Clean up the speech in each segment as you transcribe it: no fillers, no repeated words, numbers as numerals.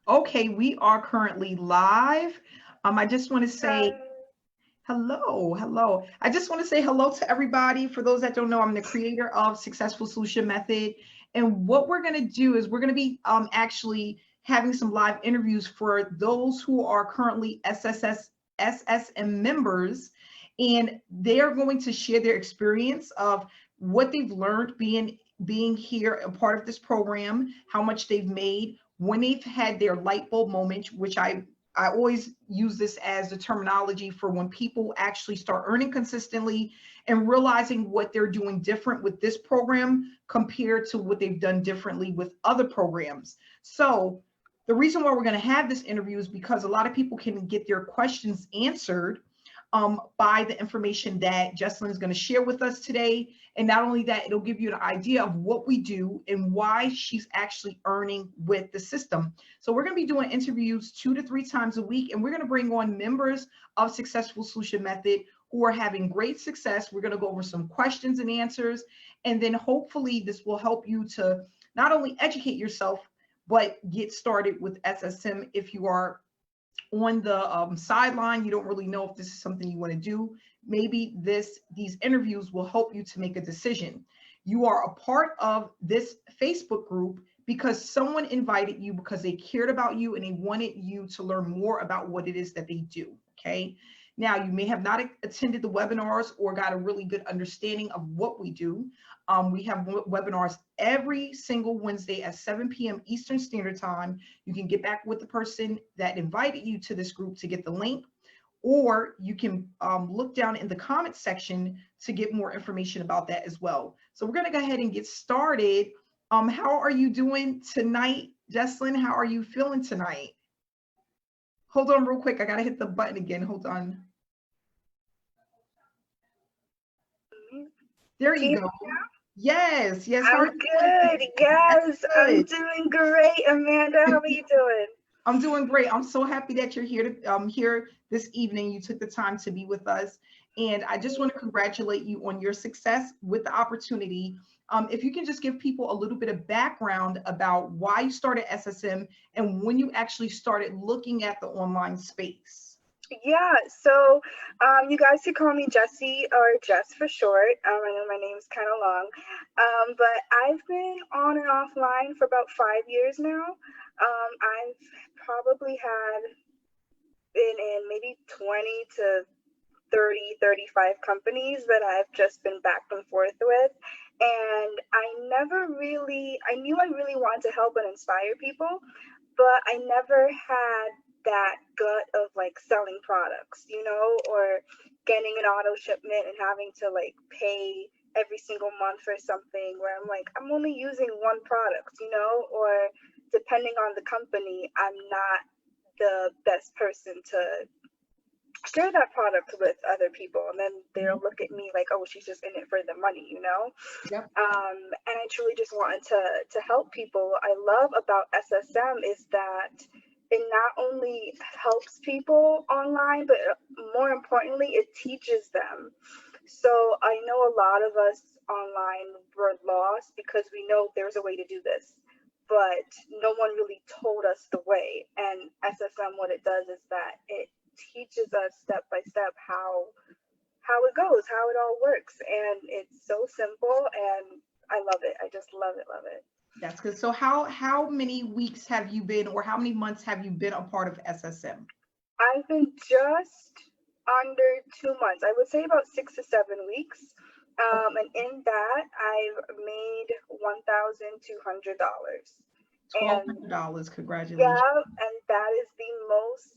Okay, we are currently live. I just want to say Hi. hello. I just want to say hello to everybody. For those that don't know, I'm the creator of Successful Solution Method. And what we're going to do is we're going to be actually having some live interviews for those who are currently SSM members. And they are going to share their experience of what they've learned being here, a part of this program, how much they've made, when they've had their light bulb moment, which I always use this as the terminology for when people actually start earning consistently and realizing what they're doing different with this program compared to what they've done differently with other programs. So the reason why we're going to have this interview is because a lot of people can get their questions answered by the information that Jesselyne is going to share with us today. And not only that, it'll give you an idea of what we do and why she's actually earning with the system. So we're going to be doing interviews 2 to 3 times a week, and we're going to bring on members of Successful Solution Method who are having great success. We're going to go over some questions and answers, and then hopefully this will help you to not only educate yourself, but get started with SSM if you are on the sideline, you don't really know if this is something you want to do. Maybe these interviews will help you to make a decision. You are a part of this Facebook group because someone invited you because they cared about you and they wanted you to learn more about what it is that they do. Okay. Now, you may have not attended the webinars or got a really good understanding of what we do. We have webinars every single Wednesday at 7 p.m. Eastern Standard Time. You can get back with the person that invited you to this group to get the link, or you can look down in the comments section to get more information about that as well. So we're going to go ahead and get started. How are you doing tonight, Jesselyne? How are you feeling tonight? Hold on real quick. I got to hit the button again. Hold on. There Can you you- go. Yes. How are I'm you doing good. today? That's Yes, I'm good. doing great, Amanda. How are you doing? I'm doing great. I'm so happy that you're here here this evening. You took the time to be with us, and I just want to congratulate you on your success with the opportunity. If you can just give people a little bit of background about why you started SSM and when you actually started looking at the online space. Yeah, so you guys could call me Jessie or Jess for short. I know my name's kind of long, but I've been on and offline for about 5 years now. I've probably had been in maybe 20 to 30, 35 companies that I've just been back and forth with. And I knew I really wanted to help and inspire people, but I never had that gut of like selling products, or getting an auto shipment and having to like pay every single month for something where I'm like, I'm only using one product, or depending on the company, I'm not the best person to share that product with other people, and then they'll Mhm. look at me like, oh, she's just in it for the money. Yep. And I truly just wanted to help people. I love about SSM is that it not only helps people online, but more importantly, it teaches them. So I know a lot of us online were lost because we know there's a way to do this, but no one really told us the way. And SSM, what it does is that it teaches us step by step how it goes, how it all works, and it's so simple. And I love it. I just love it, love it. That's good. So how many weeks have you been, or how many months have you been a part of SSM? I've been just under 2 months. I would say about 6 to 7 weeks. And in that, I've made $1,200. And $1,200. Congratulations. yeah, and that is the most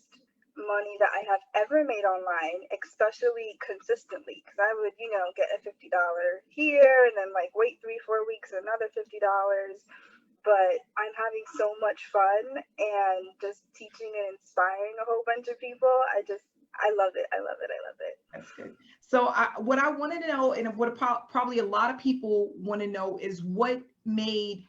money that I have ever made online, especially consistently. Because I would, get a $50 here and then like wait 3, 4 weeks, another $50. But I'm having so much fun and just teaching and inspiring a whole bunch of people. I love it. I love it. I love it. That's good. So what I wanted to know, and what probably a lot of people want to know, is what made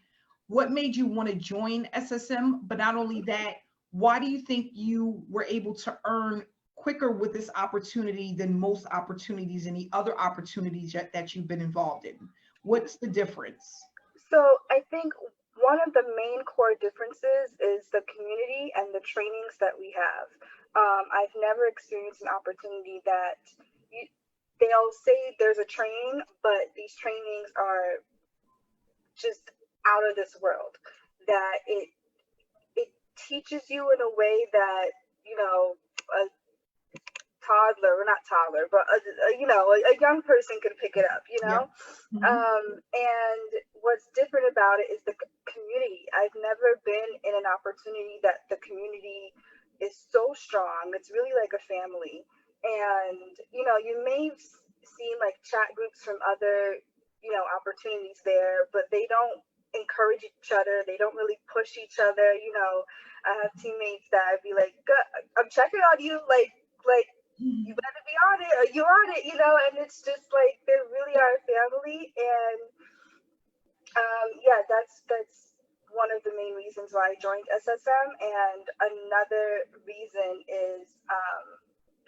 you want to join SSM, but not only that, why do you think you were able to earn quicker with this opportunity than most opportunities and the other opportunities that you've been involved in? What's the difference? So I think one of the main core differences is the community and the trainings that we have. I've never experienced an opportunity that you, they'll say there's a training, but these trainings are just out of this world. That it teaches you in a way that, you know, a toddler, or not toddler, but a young person could pick it up, you Yeah. know. And what's different about it is the community. I've never been in an opportunity that the community is so strong. It's really like a family. And you know, you may have seen like chat groups from other, you know, opportunities there, but they don't encourage each other. They don't really push each other. You know, I have teammates that I'd be like, I'm checking on you, like you better be on it or you're on it, you know. And it's just like they really are a family. And yeah, that's one of the main reasons why I joined SSM. And another reason is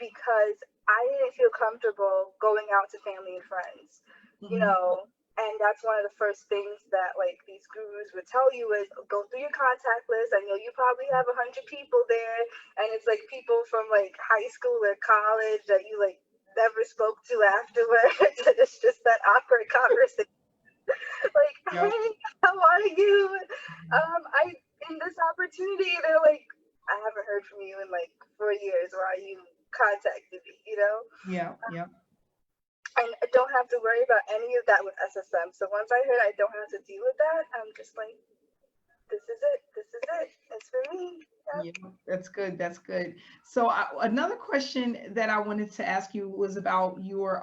because I didn't feel comfortable going out to family and friends, you know. And that's one of the first things that like these gurus would tell you is go through your contact list. I know you probably have 100 people there, and it's like people from like high school or college that you like never spoke to afterwards. And it's just that awkward conversation. Like, Yep. hey, how are you? I in this opportunity, they're like, I haven't heard from you in like 4 years. Why you contacted me? You know. Yeah. Yeah. And I don't have to worry about any of that with SSM. So once I heard I don't have to deal with that, I'm just like, this is it. This is it. It's for me. Yep. Yeah, that's good. That's good. So another question that I wanted to ask you was about your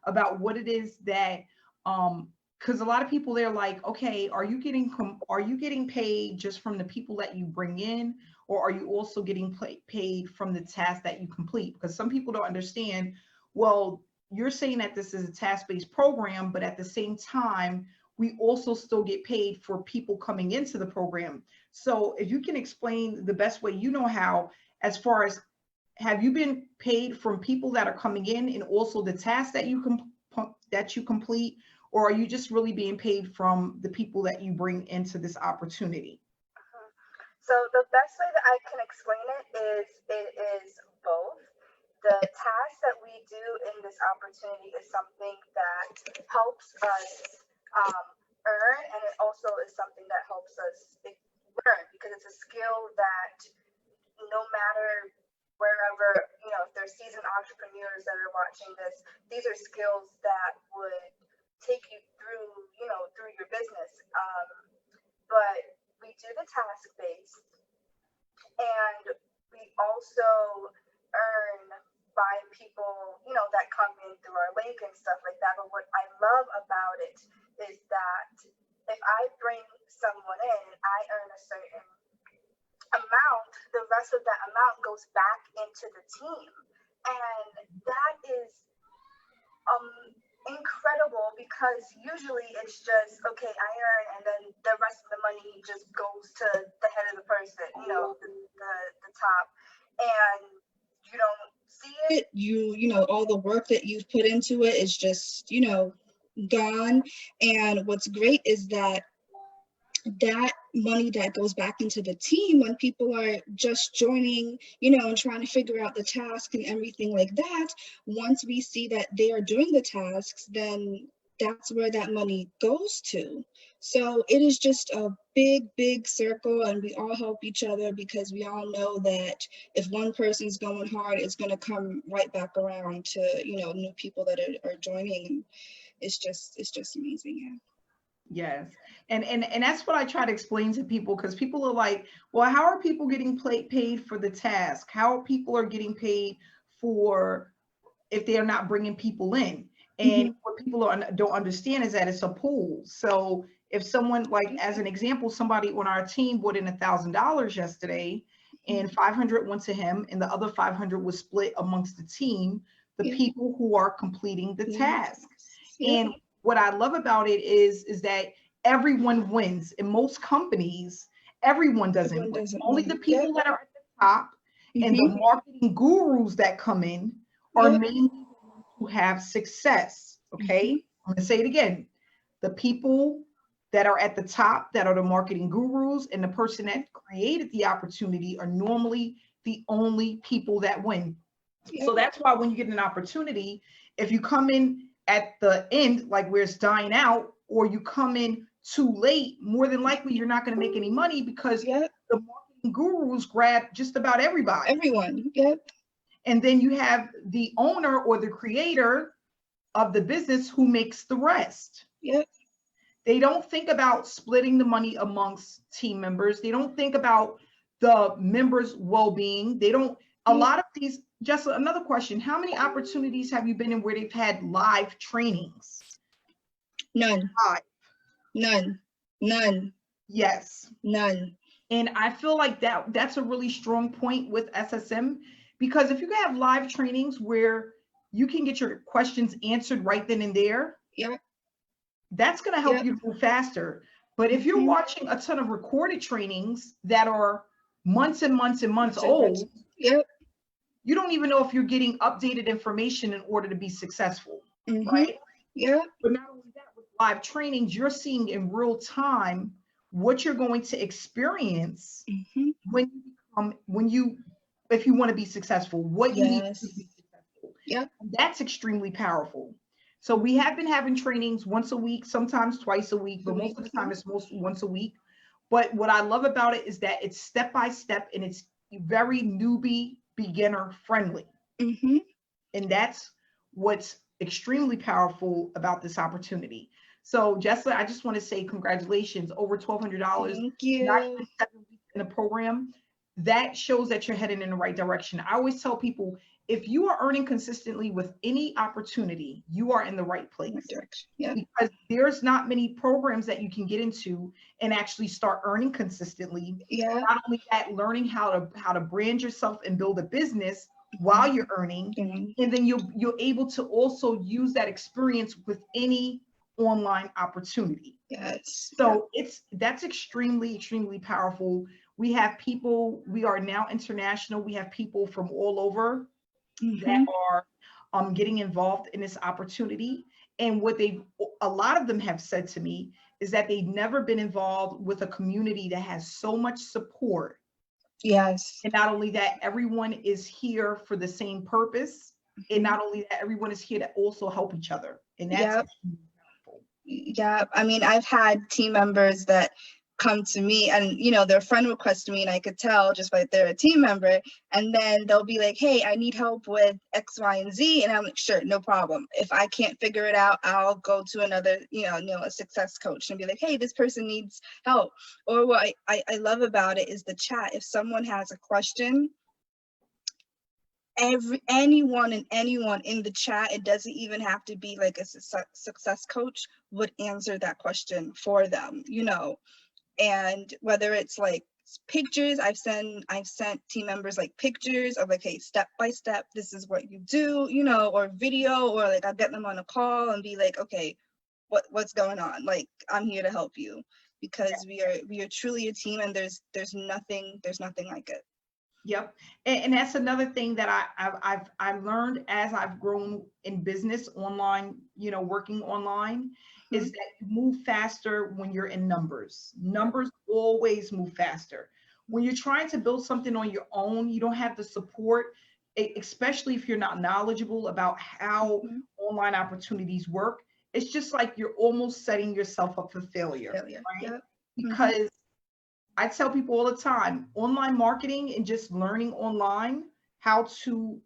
about what it is that because a lot of people they're like, okay, are you getting paid just from the people that you bring in, or are you also getting paid from the task that you complete? Because some people don't understand. Well, you're saying that this is a task-based program, but at the same time, we also still get paid for people coming into the program. So if you can explain the best way you know how, as far as have you been paid from people that are coming in and also the tasks that you complete, or are you just really being paid from the people that you bring into this opportunity? So the best way that I can explain it is both. The task that we do in this opportunity is something that helps us earn, and it also is something that helps us learn, because it's a skill that no matter wherever, you know, if there's seasoned entrepreneurs that are watching this, these are skills that would take you through, you know, through your business. But we do the task based, and we also earn by people, you know, that come in through our link and stuff like that. But what I love about it is that if I bring someone in and I earn a certain amount, the rest of that amount goes back into the team. And that is incredible, because usually it's just, okay, I earn, and then the rest of the money just goes to the head of the person, you know, the top. And you don't see it. You know, all the work that you've put into it is just, you know, gone. And what's great is that money that goes back into the team when people are just joining, you know, and trying to figure out the task and everything like that, once we see that they are doing the tasks, then that's where that money goes to. So it is just a big circle, and we all help each other, because we all know that if one person's going hard, it's going to come right back around to, you know, new people that are joining. It's just amazing. Yeah. Yes. And that's what I try to explain to people, because people are like, well, how are people getting paid for the task? How people are getting paid for if they're not bringing people in? And what people don't understand is that it's a pool. So if someone, like as an example, somebody on our team brought in $1,000 yesterday, and 500 went to him, and the other 500 was split amongst the team, the people who are completing the task. And what I love about it is that everyone wins. In most companies, everyone doesn't win. Only the people that are at the top and the marketing gurus that come in are mainly who have success. Okay, I'm going to say it again. The people that are at the top, that are the marketing gurus, and the person that created the opportunity are normally the only people that win. So that's why when you get an opportunity, if you come in at the end, like where it's dying out, or you come in too late, more than likely you're not going to make any money, because the marketing gurus grab just about everybody. Everyone. And then you have the owner or the creator of the business who makes the rest. They don't think about splitting the money amongst team members. They don't think about the members' well-being. They don't, a lot of these, just another question, how many opportunities have you been in where they've had live trainings? None. Live. None. Yes. None. And I feel like that's a really strong point with SSM, because if you can have live trainings where you can get your questions answered right then and there, that's going to help you move faster. But if you're watching a ton of recorded trainings that are months and months and months old, you don't even know if you're getting updated information in order to be successful, right? But not only that, with live trainings, you're seeing in real time what you're going to experience if you want to be successful, what you need to be successful. That's extremely powerful. So we have been having trainings once a week, sometimes twice a week, but most of the time it's mostly once a week. But what I love about it is that it's step by step, and it's very newbie beginner friendly. And that's what's extremely powerful about this opportunity. So Jesselyne, I just want to say congratulations, over $1,200. Thank you. Not even 7 weeks in the program. That shows that you're heading in the right direction. I always tell people, if you are earning consistently with any opportunity, you are in the right place. Because there's not many programs that you can get into and actually start earning consistently. Not only that, learning how to brand yourself and build a business while you're earning, and then you're able to also use that experience with any online opportunity. So that's extremely, extremely powerful. We have people, we are now international. We have people from all over that are getting involved in this opportunity. And what a lot of them have said to me is that they've never been involved with a community that has so much support. And not only that, everyone is here for the same purpose. And not only that, everyone is here to also help each other. And that's I mean, I've had team members that come to me and, you know, their friend requests me, and I could tell just by they're a team member, and then they'll be like, hey, I need help with X, Y, and Z. And I'm like, sure, no problem. If I can't figure it out, I'll go to another, a success coach and be like, hey, this person needs help. Or what I love about it is the chat. If someone has a question, anyone in the chat, it doesn't even have to be like a success coach, would answer that question for them, and whether it's like pictures, I've sent team members like pictures of like, hey, step by step, this is what you do, or video, or like I'll get them on a call and be like, okay, what's going on? Like, I'm here to help you, because we are truly a team, and there's nothing like it. And that's another thing that I've learned as I've grown in business online, working online, is that you move faster when you're in numbers. Numbers always move faster. When you're trying to build something on your own, you don't have the support, especially if you're not knowledgeable about how online opportunities work. It's just like you're almost setting yourself up for failure. Right? Because I tell people all the time, online marketing and just learning online how to,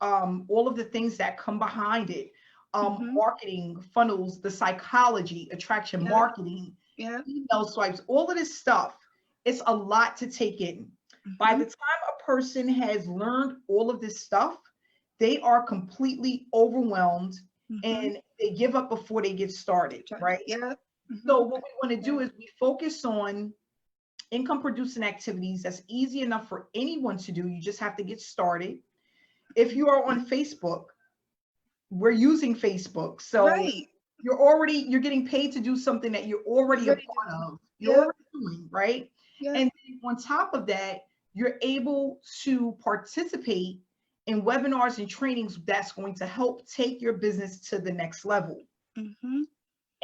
all of the things that come behind it, marketing, funnels, the psychology, attraction marketing, email swipes, all of this stuff, it's a lot to take in. By the time a person has learned all of this stuff, they are completely overwhelmed and they give up before they get started, right? So what we want to do is we focus on income producing activities that's easy enough for anyone to do. You just have to get started. If you are on Facebook, we're using Facebook. So you're getting paid to do something that you're already a part of. You're already doing, right? And on top of that, you're able to participate in webinars and trainings that's going to help take your business to the next level.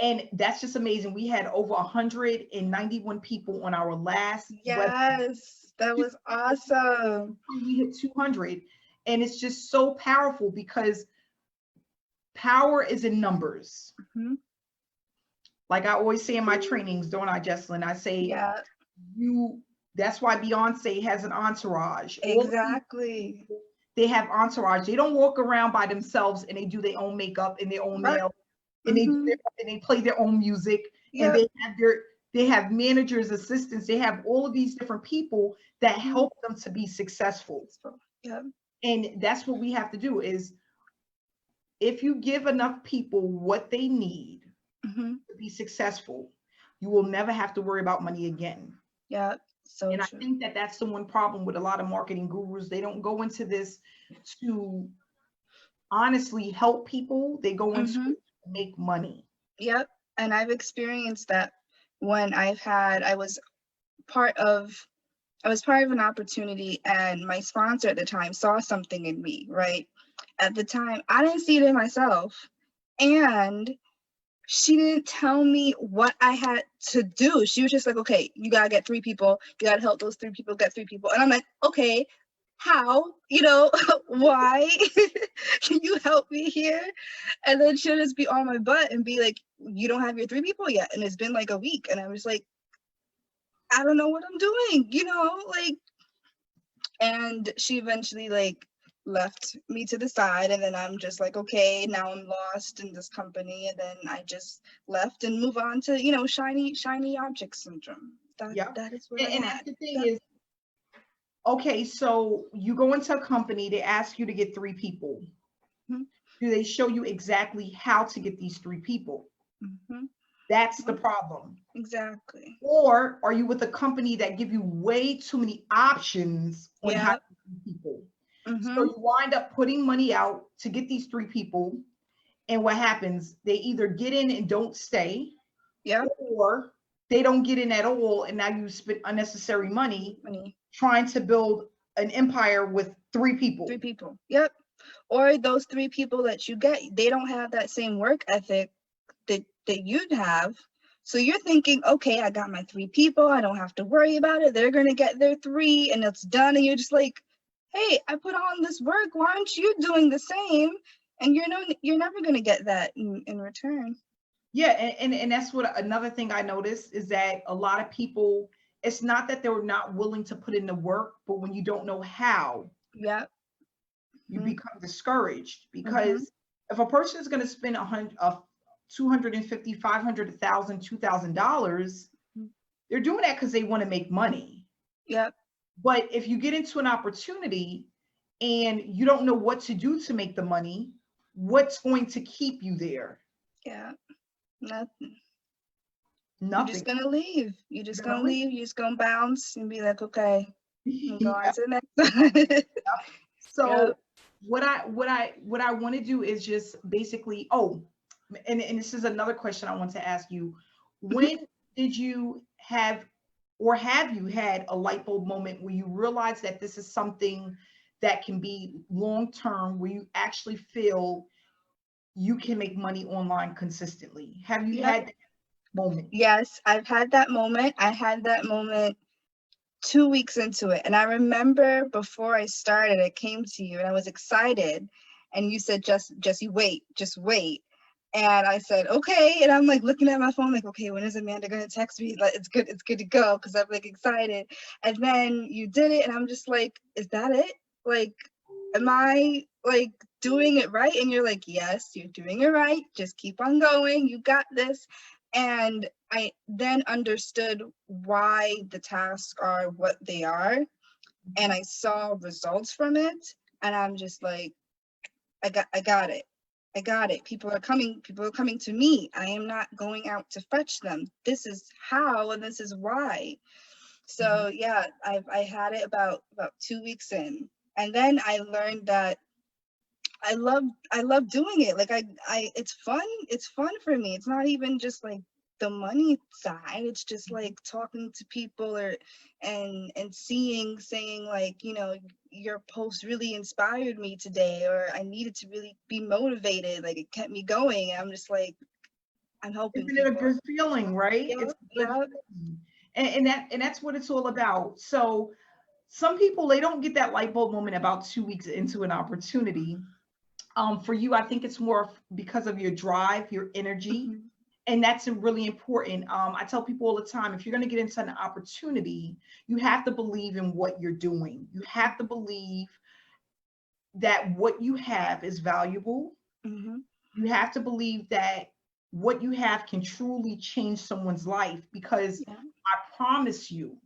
And that's just amazing. We had over 191 people on our last web. Yes, that was awesome. We hit 200. And it's just so powerful because power is in numbers. Hmm. Like I always say in my trainings, don't I, Jesselyne? I say, Yeah, that's why Beyonce has an entourage. exactly. They have entourage. They don't walk around by themselves and they do their own makeup and their own Right. nails and Hmm. they play their own music and Yep. they have managers, assistants. They have all of these different people that Mhm. help them to be successful. Yep. And that's what we have to do is if you give enough people what they need Hmm. to be successful, you will never have to worry about money again. Yep. So And I true. think that that's the one problem with a lot of marketing gurus. They don't go into this to honestly help people. They go into Hmm. it to make money. Yep. And I've experienced that when I was part of an opportunity, and my sponsor at the time saw something in me, right? At the time, I didn't see it in myself. And she didn't tell me what I had to do. She was just like, okay, you gotta get 3 people. You gotta help those 3 people get 3 people. And I'm like, okay, how? Why? Can you help me here? And then she'll just be on my butt and be like, you don't have your 3 people yet. And it's been like a week. And I'm just like, I don't know what I'm doing, like, and she eventually like left me to the side, and then I'm just like, okay, now I'm lost in this company, and then I just left and move on to shiny object syndrome. Yeah. That is what I And had. that's the thing is, okay, so you go into a company, they ask you to get 3 people. Mm-hmm. Do they show you exactly how to get these 3 people? Mm-hmm. That's the problem. Exactly. Or are you with a company that give you way too many options on how Yeah. to get people? So Mm-hmm. you wind up putting money out to get these 3 people. And what happens? They either get in and don't stay, Yeah. or they don't get in at all. And now you spend unnecessary money Money. trying to build an empire with 3 people. 3 people. Yep. Or those 3 people that you get, they don't have that same work ethic that you'd have. So you're thinking, okay, I got my 3 people. I don't have to worry about it. They're going to get their 3 and it's done. And you're just like, hey, I put on this work. Why aren't you doing the same? And you're never going to get that in return. Yeah. And that's what another thing I noticed is that a lot of people, it's not that they're not willing to put in the work, but when you don't know how, Yeah. you Mm-hmm. become discouraged because Mm-hmm. if a person is going to spend $250, $500, $1,000, $2,000, they're doing that because they want to make money. Yep. But if you get into an opportunity and you don't know what to do to make the money, what's going to keep you there? Yeah. Nothing. Nothing. You're just gonna leave. You're just gonna leave. leave. You're just gonna bounce and be like, okay, I'm going Yeah. to the next one. So Yep. what I want to do is just basically, and this is another question I want to ask you. When did you have you had a light bulb moment where you realized that this is something that can be long term, where you actually feel you can make money online consistently? Have you Yep. had that moment? Yes, I've had that moment. I had that moment 2 weeks into it. And I remember before I started, I came to you and I was excited. And you said, Jesse, wait, just wait. And I said, okay. And I'm like looking at my phone, like, okay, when is Amanda going to text me? Like, it's good to go. Cause I'm like excited. And then you did it. And I'm just like, is that it? Like, am I like doing it right? And you're like, yes, you're doing it right. Just keep on going. You got this. And I then understood why the tasks are what they are. And I saw results from it. And I'm just like, I got it. I got it. People are coming to me. I am not going out to fetch them. This is how and this is why. So yeah, I had it about 2 weeks in. And then I learned that I love doing it. Like it's fun for me. It's not even just like the money side. It's just like talking to people and saying like, your post really inspired me today, or I needed to really be motivated. Like it kept me going. I'm just like, I'm helping Isn't it a people. good feeling, right? Yep, It's a good yep. feeling. And that's what it's all about. So some people, they don't get that light bulb moment about 2 weeks into an opportunity. For you, I think it's more because of your drive, your energy, Hmm. and that's really important. I tell people all the time, if you're going to get into an opportunity, you have to believe in what you're doing. You have to believe that what you have is valuable. Hmm. You have to believe that what you have can truly change someone's life, because Yeah. I promise you,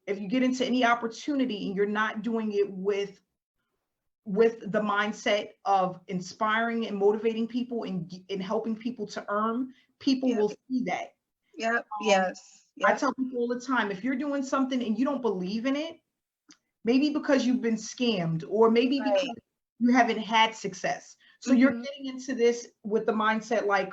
if you get into any opportunity and you're not doing it with the mindset of inspiring and motivating people and helping people to earn, people Yep. will see that. Yep. Um, Yes. I Yep. tell people all the time, if you're doing something and you don't believe in it, maybe because you've been scammed, or maybe because Right. you haven't had success. So you're Hmm. getting into this with the mindset like,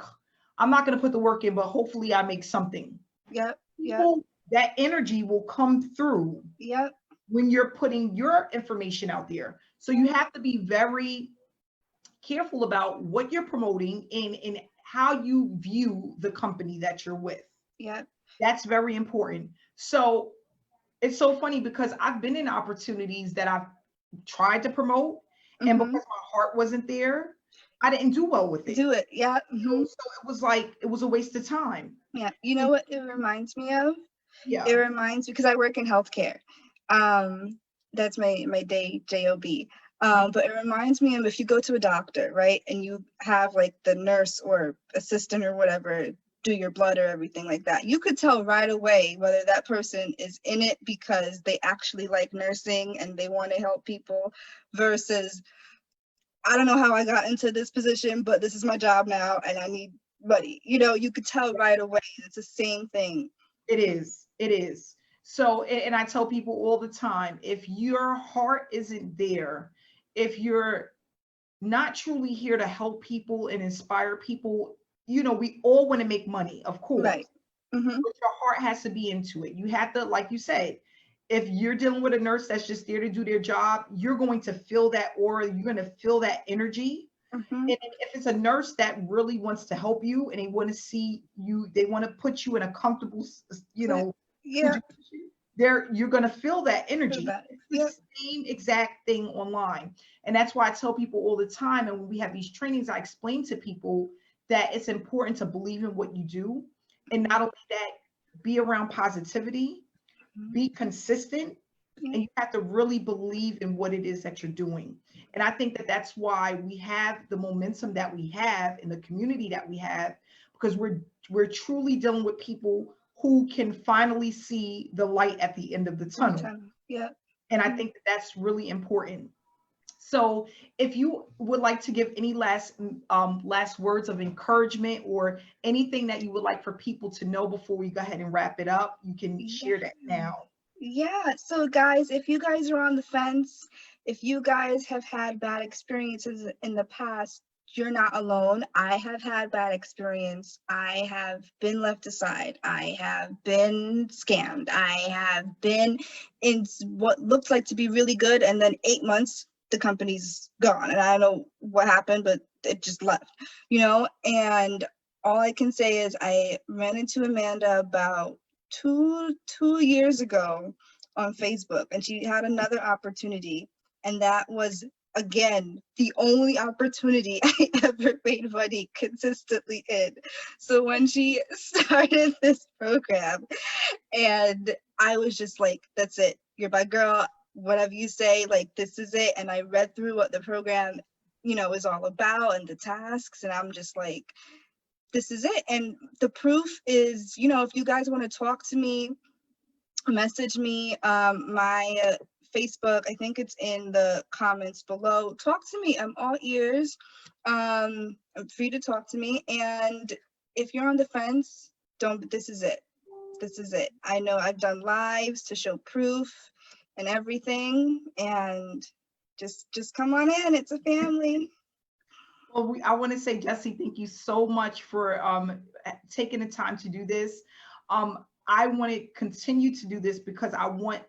I'm not going to put the work in, but hopefully I make something. Yep. Yep. People, that energy will come through Yep. when you're putting your information out there. So you have to be very careful about what you're promoting and how you view the company that you're with. Yep. That's very important. So it's so funny because I've been in opportunities that I've tried to promote, and because Hmm. my heart wasn't there, I didn't do well with it. Do it. Yeah. Hmm. So it was like it was a waste of time. Yeah. You know what it reminds me of? It Yeah. reminds because I work in healthcare. Um, that's my day job. But it reminds me of if you go to a doctor, right, and you have like the nurse or assistant or whatever do your blood or everything like that. You could tell right away whether that person is in it because they actually like nursing and they want to help people versus I don't know how I got into this position, but this is my job now and I need money. You could tell right away. It's the same thing. It is. It is. So, and I tell people all the time, if your heart isn't there, if you're not truly here to help people and inspire people, we all want to make money, of course, Right. Hmm. but your heart has to be into it. You have to, like you said, if you're dealing with a nurse that's just there to do their job, you're going to feel that aura, you're going to feel that energy. Hmm. And if it's a nurse that really wants to help you and they want to see you, they want to put you in a comfortable, Yeah. situation, you're going to feel that Feel energy. that. It's Yep. the same exact thing online. And that's why I tell people all the time. And when we have these trainings, I explain to people that it's important to believe in what you do. And not only that, be around positivity, Mhm. be consistent, Yeah. and you have to really believe in what it is that you're doing. And I think that that's why we have the momentum that we have in the community that we have, because we're truly dealing with people who can finally see the light at the end of the In the tunnel. tunnel. Yep. And I Mhm. think that that's really important. So if you would like to give any last words of encouragement or anything that you would like for people to know before we go ahead and wrap it up, you can Yeah. share that now. Yeah. So, guys, if you guys are on the fence, if you guys have had bad experiences in the past, you're not alone. I have had bad experience. I have been left aside. I have been scammed. I have been in what looks like to be really good, and then 8 months the company's gone, and I don't know what happened, but it just left. And all I can say is I ran into Amanda about two years ago on Facebook, and she had another opportunity, and that was again the only opportunity I ever made money consistently in. So when she started this program, and I was just like, "That's it, you're my girl. Whatever you say, like this is it." And I read through what the program, is all about and the tasks, and I'm just like, this is it. And the proof is, if you guys want to talk to me, message me. My Facebook, I think it's in the comments below. Talk to me. I'm all ears. I'm free to talk to me. And if you're on the fence, don't. This is it. This is it. I know I've done lives to show proof and everything. And just come on in. It's a family. Well, I want to say, Jesse, thank you so much for taking the time to do this. I want to continue to do this because I want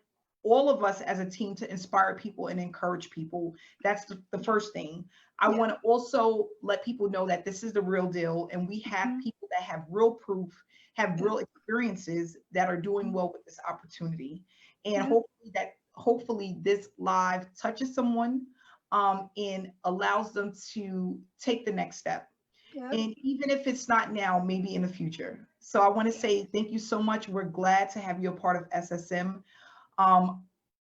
all of us as a team to inspire people and encourage people. That's the first thing. I want to also let people know that this is the real deal, and we have people that have real proof, have real experiences that are doing well with this opportunity. And hopefully this live touches someone, and allows them to take the next step. And even if it's not now, maybe in the future. So I want to say thank you so much. We're glad to have you a part of SSM.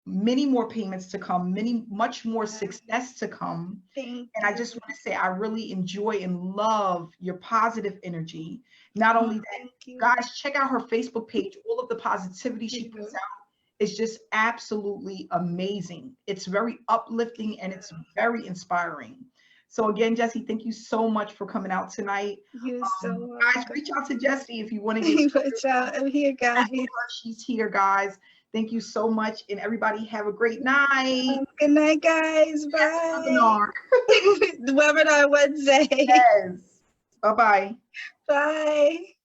Many more payments to come, much more success to come. And I just want to say I really enjoy and love your positive energy. Not only that, guys, check out her Facebook page. All of the positivity she puts out is just absolutely amazing. It's very uplifting and it's very inspiring. So again, Jessie, thank you so much for coming out tonight. You're so guys, reach out to Jessie if you want to get reach out. I'm here, guys. She's here, guys. Thank you so much, and everybody have a great night. Good night, guys. Bye. Webinar Wednesday. Yes. Bye-bye. Bye.